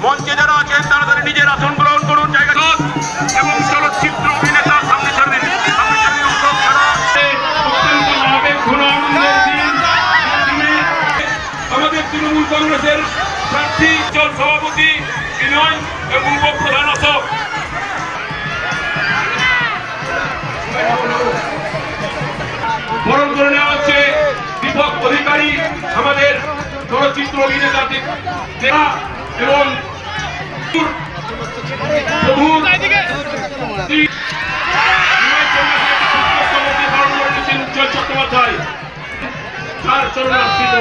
মঞ্চে যারা আছেন তাড়াতাড়ি নিজের আসন গ্রহণ করুন। জায়গা এবং চলচ্চিত্র অভিনেতা সামনে ছাড়বেন। আমাদের তৃণমূল কংগ্রেসের প্রার্থী জল সভাপতি বিনয় এবং উপপ্রধান অশোক বরণ করে নেওয়া হচ্ছে দীপক অধিকারী, আমাদের চলচ্চিত্র অভিনেতা এবং উজ্জ্বল চট্টোপাধ্যায় তার চরণাশ্রিত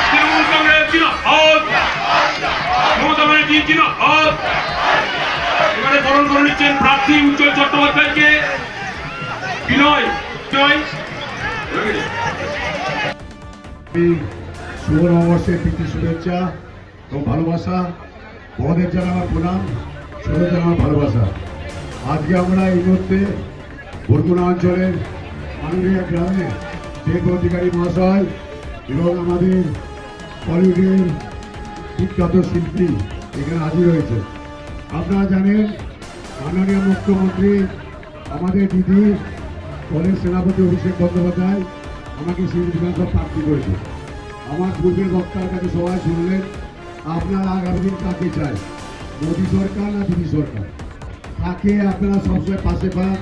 তৃণমূল কংগ্রেস এবারে বরণ করে নিচ্ছেন প্রার্থী উজ্জ্বল চট্টোপাধ্যায়কে। বিনয় শুভ নববর্ষের প্রীতি শুভেচ্ছা এবং ভালোবাসা। বড়দের জানা আমার প্রণাম, ছোটদের জানা আমার ভালোবাসা। আজকে আমরা এই মুহূর্তে বরগুনা অঞ্চলের মাননীয় গ্রামে দেব অধিকারী মহাশয় এবং আমাদের বলিউডের বিখ্যাত শিল্পী এখানে হাজির হয়েছে। আপনারা জানেন মাননীয় মুখ্যমন্ত্রী আমাদের দিদি দলের সেনাপতি অভিষেক বন্দ্যোপাধ্যায় আমাকে সিভিল ডিফেন্স প্রার্থী করেছে। আমার পূর্বের বক্তার কাছে সবাই শুনলেন আপনারা আগামী দিন কাকে চাই, মোদী সরকার না দিদি সরকার, তাকে আপনারা সবসময় পাশে পান,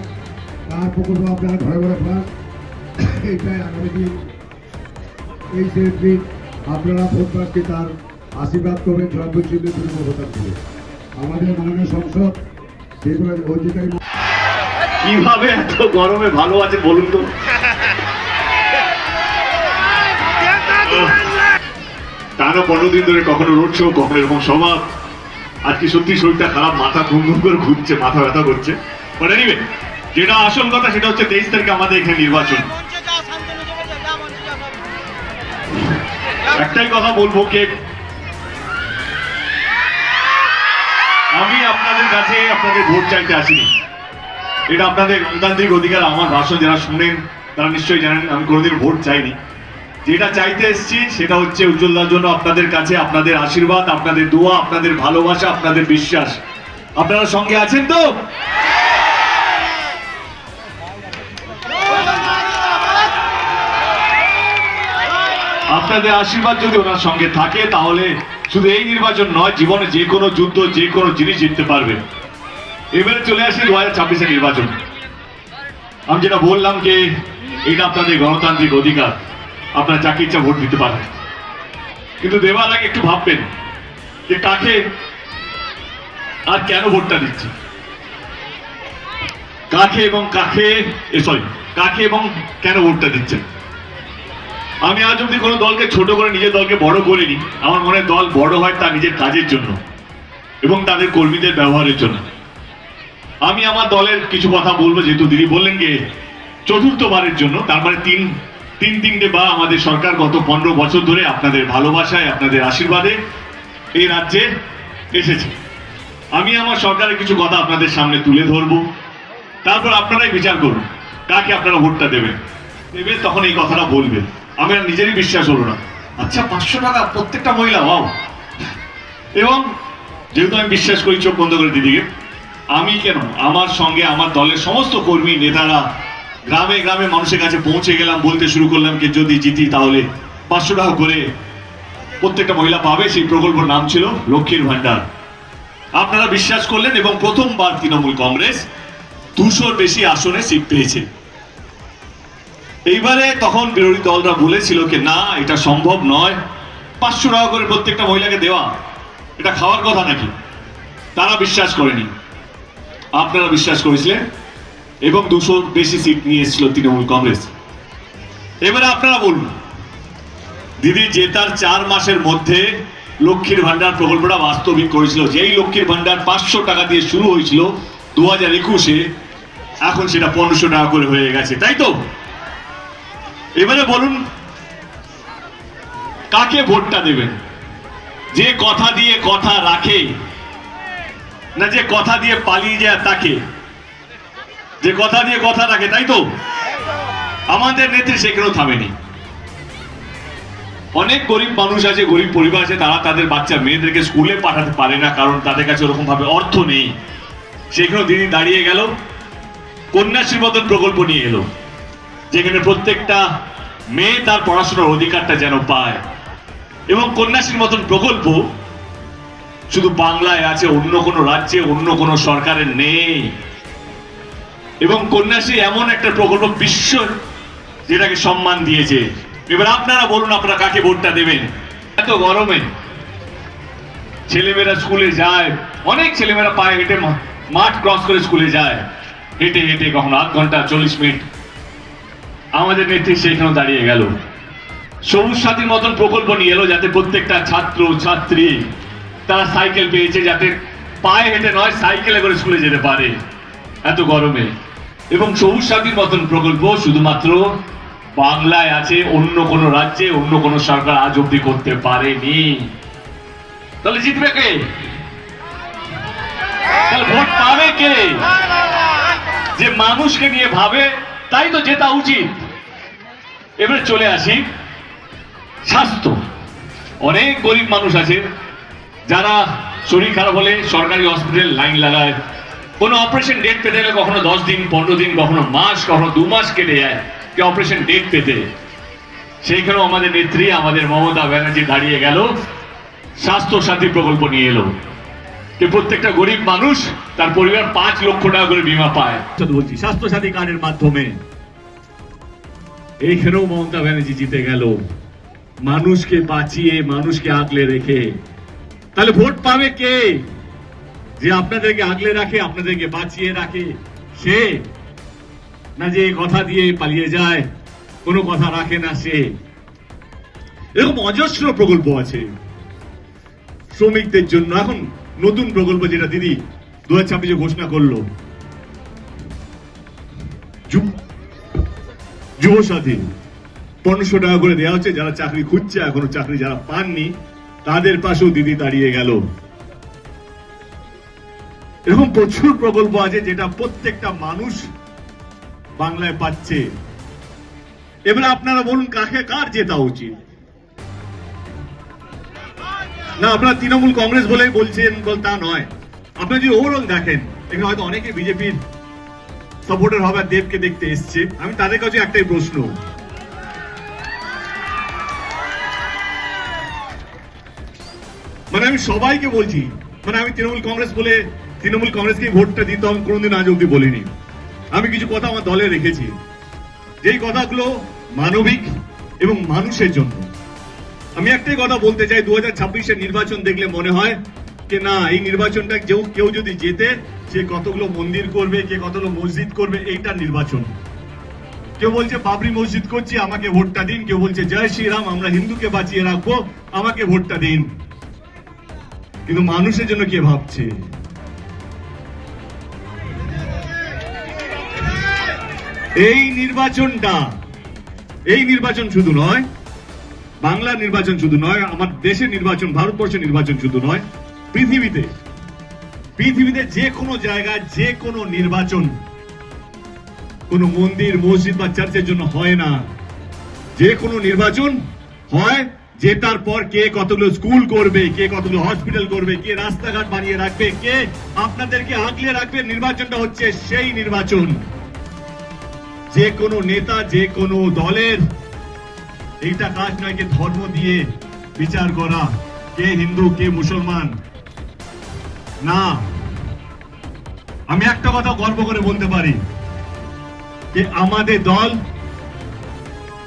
তার প্রকল্প আপনারা ঘরে ঘরে পান। এইটাই আগামী দিন এই দিন আপনারা ভোট পাচ্ছি তার আশীর্বাদ করবেন জয়পুর চিহ্নে ভোটার দিবে। আমাদের মাননীয় সংসদ সেগুলো অধিকারী কিভাবে এত গরমে ভালো আছে বলুন তো। টানা 15 দিন ধরে কখনো রোড শো, কখনো এরকম সভা। আজকে সত্যি শরীরটা খারাপ, মাথা ঘুম ঘুম করে ঘুরছে, মাথা ব্যথা করছে। বাট এনিওয়ে, যেটা আসল কথা সেটা হচ্ছে 23 তারিখে আমাদের এখানে নির্বাচন। একটাই কথা বলবো কে আমি আপনাদের কাছে আপনাদের ভোট চাইতে আসিনি। এটা আপনাদের গণতান্ত্রিক অধিকার। আমার ভাষণ যারা শুনেন তারা নিশ্চয়ই জানেন আমি কোনোদিন ভোট চাইনি। যেটা চাইতে এসেছি সেটা হচ্ছে উজ্জ্বলতার জন্য আপনাদের কাছে আপনাদের আশীর্বাদ, আপনাদের দোয়া, আপনাদের ভালোবাসা, আপনাদের বিশ্বাস। আপনারা সঙ্গে আছেন তো? আপনাদের আশীর্বাদ যদি ওনার সঙ্গে থাকে তাহলে শুধু এই নির্বাচন নয়, জীবনে যে কোনো যুদ্ধ, যে কোনো জিনিস জিততে পারবে। এবারে চলে আসি 2026-এর নির্বাচন। আমি যেটা বললাম যে এটা আপনাদের গণতান্ত্রিক অধিকার, আপনার যাকে ইচ্ছা ভোট দিতে পারেন, কিন্তু দেওয়ার আগে একটু ভাববেন যে কাকে আর কেন ভোটটা দিচ্ছি, কাকে এবং কেন ভোটটা দিচ্ছেন। আমি আজ অব্দি কোনো দলকে ছোট করে নিজের দলকে বড় করিনি। আমার মনে হয় দল বড় হয় তার নিজের কাজের জন্য এবং তাদের কর্মীদের ব্যবহারের জন্য। আমি আমার দলের কিছু কথা বলবো, যেহেতু দিদি বললেন যে চতুর্থবারের জন্য, তার মানে তিনটে বা আমাদের সরকার গত 15 বছর ধরে আপনাদের ভালোবাসায়, আপনাদের আশীর্বাদে এই রাজ্যে এসেছে। আমি আমার সরকারের কিছু কথা আপনাদের সামনে তুলে ধরবো, তারপর আপনারাই বিচার করুন কাকে আপনারা ভোটটা দেবেন। তখন এই কথাটা বলবেন। আমার নিজেরই বিশ্বাস হলো না। আচ্ছা, 500 টাকা প্রত্যেকটা মহিলা, ওয়াও। এবং যেহেতু আমি বিশ্বাস করি চোখ বন্ধ করে দিদিকে, আমি কেন, আমার সঙ্গে আমার দলের সমস্ত কর্মী নেতারা গ্রামে গ্রামে মানুষের কাছে পৌঁছে গেলাম, বলতে শুরু করলাম যে যদি জিতি তাহলে 500 টাকা করে প্রত্যেকটা মহিলা পাবে। সেই প্রকল্পের নাম ছিল লক্ষ্মীর ভান্ডার। আপনারা বিশ্বাস করলেন এবং প্রথমবার তৃণমূল কংগ্রেস 200-র বেশি আসনে সিট পেয়েছে। এইবারে তখন বিরোধী দলরা বলেছিল যে না, এটা সম্ভব নয়, 500 টাকা করে প্রত্যেকটা মহিলাকে দেওয়া এটা খাওয়ার কথা নাকি। তারা বিশ্বাস করেনি, আপনারা বিশ্বাস করেছিলেন এবং 200-র বেশি সিট নিয়ে এসেছিল তৃণমূল কংগ্রেস। এবারে আপনারা বলুন, দিদি জেতার 4 মাসের মধ্যে লক্ষ্মীর ভান্ডার প্রকল্পটা বাস্তবিক করেছিল। যেই লক্ষ্মীর ভান্ডার 500 টাকা দিয়ে শুরু হয়েছিল 2021-এ, এখন সেটা 1500 টাকা করে হয়ে গেছে, তাই তো? এবারে বলুন কাকে ভোটটা দেবেন? যে কথা দিয়ে কথা রাখে, না যে কথা দিয়ে পালিয়ে যায় তাকে? যে কথা দিয়ে কথা রাখে, তাই তো? আমাদের নেত্রী সেখানেও থামেনি। অনেক গরিব মানুষ আছে, গরিব পরিবার আছে, তারা তাদের বাচ্চা মেয়েদেরকে স্কুলে পাঠাতে পারে না, কারণ তাদের কাছে ওরকম ভাবে অর্থ নেই। সেখানেও দিদি দাঁড়িয়ে গেল, কন্যাশ্রী মতন প্রকল্প নিয়ে এলো, যেখানে প্রত্যেকটা মেয়ে তার পড়াশোনার অধিকারটা যেন পায়। এবং কন্যাশ্রীর মতন প্রকল্প শুধু বাংলায় আছে, অন্য কোনো রাজ্যে অন্য কোনো সরকারের নেই। এবং কন্যাশ্রী এমন একটা প্রকল্প বিশ্ব যেটাকে সম্মান দিয়েছে। এবার আপনারা বলুন, আপনারা কাকে ভোটটা দেবেন? এত গরমে ছেলেমেয়েরা স্কুলে যায়, অনেক ছেলেমেয়েরা পায়ে হেঁটে মাঠ ক্রস করে স্কুলে যায়, হেঁটে হেঁটে কখনো আধ ঘন্টা 40 মিনিট। আমাদের নেত্রী সেখানেও দাঁড়িয়ে গেল, সবুজ সাথীর মতন প্রকল্প নিয়ে এলো, যাতে প্রত্যেকটা ছাত্র ছাত্রী তারা সাইকেল পেয়েছে, যাতে পায়ে হেঁটে নয় সাইকেলে করে স্কুলে যেতে পারে এত গরমে। এবং সবুজ সাথীর মতন প্রকল্প শুধুমাত্র বাংলায় আছে, অন্য কোন রাজ্যে অন্য কোন সরকার আজ অব্দি করতে পারেনি। তাহলে জিতবে কে? তাহলে ভোট পাবে কে? যে মানুষকে নিয়ে ভাবে, তাই তো জেতা উচিত। এবারে চলে আসি স্বাস্থ্য। অনেক গরিব মানুষ আছে যারা শরীর খারাপ হলে সরকারি হসপিটাল লাইন লাগায়, কোনো অপারেশন ডেট পেতে গেলে কখনো 10 দিন 15 দিন, কখনো মাস, কখনো 2 মাস কেটে যায় অপারেশন ডেট পেতে। সেইখানেও আমাদের নেত্রী, আমাদের মমতা ব্যানার্জি দাঁড়িয়ে গেল, স্বাস্থ্য সাথী প্রকল্প নিয়ে এলো, যে প্রত্যেকটা গরিব মানুষ তার পরিবার 5 লক্ষ টাকা করে বীমা পায়। বলছি স্বাস্থ্য সাথী কার্ডের মাধ্যমে। এইখানেও মমতা ব্যানার্জি জিতে গেল, মানুষকে বাঁচিয়ে মানুষকে আগলে রেখে। তাহলে ভোট পাবে কে? যে আপনাদেরকে আগলে রাখে, আপনাদেরকে বাঁচিয়ে রাখে, সে না যে কথা দিয়ে পালিয়ে যায়, কোনো কথা রাখে না সে। এরকম অজস্র প্রকল্প আছে শ্রমিকদের জন্য। এখন নতুন প্রকল্প যেটা দিদি 2026 ঘোষণা করলো, যুব সাথী 1500 টাকা করে দেওয়া হচ্ছে, যারা চাকরি খুঁজছে, এখনো চাকরি যারা পাননি তাদের পাশেও দিদি দাঁড়িয়ে গেল। এরকম প্রচুর প্রকল্প আছে যেটা প্রত্যেকটা মানুষ বাংলায় পাচ্ছে। এবারে আপনারা বলুন, কাকে কার জেতা উচিত? না আপনারা তৃণমূল কংগ্রেস বলেই বলছেন, তা নয়। আপনারা যদি ওভারঅল দেখেন, এখানে হয়তো অনেকে বিজেপির সাপোর্টার হবে, দেবকে দেখতে এসছে। আমি তাদের কাছে একটাই প্রশ্ন, মানে আমি সবাইকে বলছি, মানে আমি তৃণমূল কংগ্রেস বলে তৃণমূল কংগ্রেসকে ভোটটা দিতাম কোনোদিন আজ অব্দি বলিনি। আমি কিছু কথা আমার দলে রেখেছি, যেই কথাগুলো মানবিক এবং মানুষের জন্য। আমি একটাই কথা বলতে চাই, 2026-এর নির্বাচন দেখলে মনে হয় যে না, এই নির্বাচনটা কেউ যদি জেতে, সে কতগুলো মন্দির করবে, কে কতগুলো মসজিদ করবে, এইটার নির্বাচন। কেউ বলছে বাবরি মসজিদ করছি, আমাকে ভোটটা দিন। কেউ বলছে জয় শ্রীরাম, আমরা হিন্দুকে বাঁচিয়ে রাখবো, আমাকে ভোটটা দিন। কিন্তু মানুষের জন্য কে ভাবছে? এই নির্বাচন শুধু নয়, বাংলার নির্বাচন শুধু নয়, আমার দেশের নির্বাচন, ভারতবর্ষের নির্বাচন শুধু নয়, পৃথিবীতে যে কোনো জায়গায় যে কোনো নির্বাচন কোন মন্দির, মসজিদ বা চার্চের জন্য হয় না। যে কোনো নির্বাচন হয় জেতার পর কে কতগুলো স্কুল করবে, কে কতগুলো হসপিটাল করবে, কে রাস্তাঘাট বানিয়ে রাখবে, কে আপনাদেরকে আগলে রাখবে, নির্বাচনটা হচ্ছে সেই নির্বাচন। যে কোনো নেতা, যে কোনো দলের এইটা কাজ নয় কে ধর্ম দিয়ে বিচার করা, কে হিন্দু কে মুসলমান। না, আমি একটা কথা গর্ব করে বলতে পারি যে আমাদের দল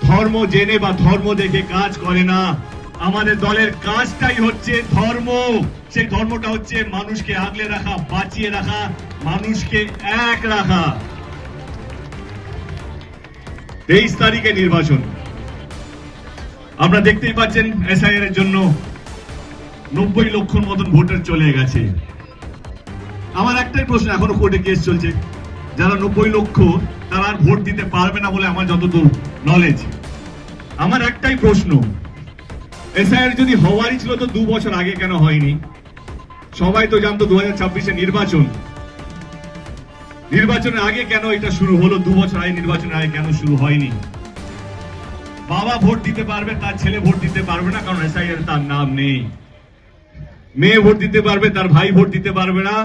ধর্ম জেনে বা ধর্ম দেখে কাজ করে না। আমাদের দলের কাজটাই হচ্ছে ধর্ম। সেই ধর্মটা হচ্ছে মানুষকে আগলে রাখা, বাঁচিয়ে রাখা, মানুষকে এক রাখা। 23 তারিখে নির্বাচন, আপনারা দেখতেই পাচ্ছেন এসআইআর এর জন্য 90 লক্ষর মতন ভোটার চলে গেছে। আমার একটাই প্রশ্ন, এখনো কোর্টে কেস চলছে, যারা 90 লক্ষ তারা আর ভোট দিতে পারবে না বলে আমার যতদূর নলেজ। আমার একটাই প্রশ্ন, এসআইআর যদি হওয়ারই ছিল তো 2 বছর আগে কেন হয়নি? সবাই তো জানতো 2026-এ নির্বাচন। নির্বাচনের আগে কেন এটা শুরু হলো, 2 বছর আগে নির্বাচনের আগে কেন শুরু হয়নি? বাবা ভোট দিতে পারবে, তার ছেলে ভোট দিতে পারবে না, কারণ এসআইআর তার নাম নেই। মেয়ে ভোট দিতে পারবে, তার ভাই ভোট দিতে পারবে না,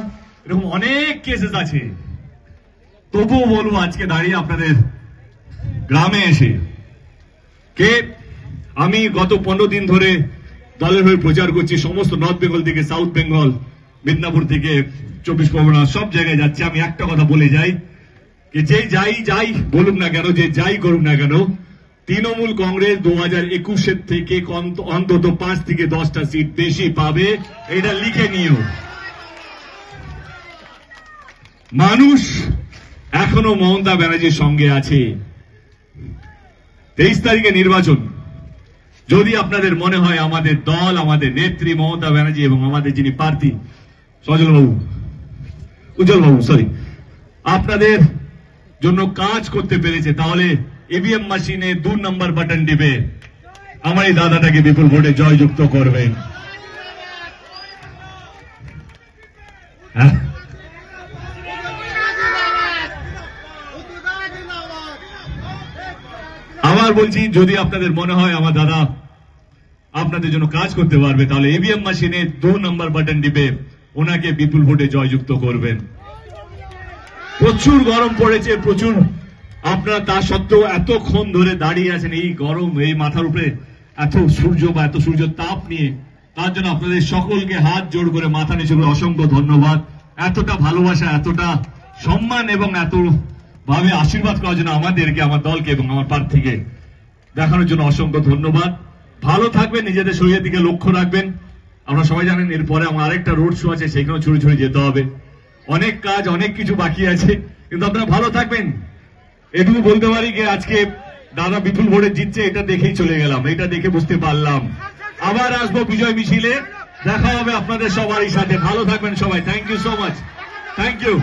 এরকম অনেক কেসেস আছে। তবুও বলবো আজকে দাঁড়িয়ে আপনাদের গ্রামে এসে, কে আমি গত 15 দিন ধরে দলের হয়ে প্রচার করছি, সমস্ত নর্থ বেঙ্গল থেকে সাউথ বেঙ্গল, মিদনাপুর থেকে 24 পরগনা, সব জায়গায় যাচ্ছি। আমি একটা কথা বলে যাই, যে যাই বলুক না কেন, যে যাই করুক না কেন, তৃণমূল কংগ্রেস 2021 থেকে অন্তত 5 থেকে 10টা সিট বেশি পাবে, এটা লিখে নিও। মানুষ এখনো মমতা ব্যানার্জির সঙ্গে আছে। 23 তারিখে নির্বাচন, যদি আপনাদের মনে হয় আমাদের দল, আমাদের নেত্রী মমতা ব্যানার্জি এবং আমাদের যিনি প্রার্থী উজ্জ্বল বাবু আপনাদের জন্য কাজ করতে পেরেছে, তাহলে ইভিএম মেশিনে 2 নম্বর বাটন টিপে আমার এই দাদাটাকে বিপুল ভোটে জয়যুক্ত করবেন। হ্যাঁ, আবার বলছি, যদি আপনাদের মনে হয় আমার দাদা আপনাদের জন্য কাজ করতে পারবে, তাহলে ইভিএম মেশিনে 2 নম্বর বাটন টিপে ওনাকে বিপুল ভোটে জয়যুক্ত করবেন। প্রচুর গরম পড়েছে, প্রচুর। আপনারা তা সত্ত্বেও এতক্ষণ ধরে দাঁড়িয়ে আছেন এই গরম, এই মাথার উপরে এত সূর্য বা এত সূর্য তাপ নিয়ে, তার জন্য আপনাদের সকলকে হাত জোড় করে মাথা নিচু করে অসংখ্য ধন্যবাদ। এতটা ভালোবাসা, এতটা সম্মান এবং এত ভাবে আশীর্বাদ করার জন্য আমাদেরকে, আমার দলকে এবং আমার প্রার্থীকে দেখানোর জন্য অসংখ্য ধন্যবাদ। ভালো থাকবেন, নিজেদের শরীরের দিকে লক্ষ্য রাখবেন। আপনারা সবাই জানেন এরপরে আমার আরেকটা রোড শো আছে, সেখানেও ছুটে ছুটে যেতে হবে। অনেক কাজ, অনেক কিছু বাকি আছে, কিন্তু আপনারা ভালো থাকবেন। এটুকু বলতে পারি যে আজকে দাদা বিপুল ভোটে জিতছে, এটা দেখেই চলে গেলাম, এটা দেখে বুঝতে পারলাম। আবার আসবো বিজয় মিছিলে, দেখা হবে আপনাদের সবারই সাথে। ভালো থাকবেন সবাই। Thank you so much. Thank you.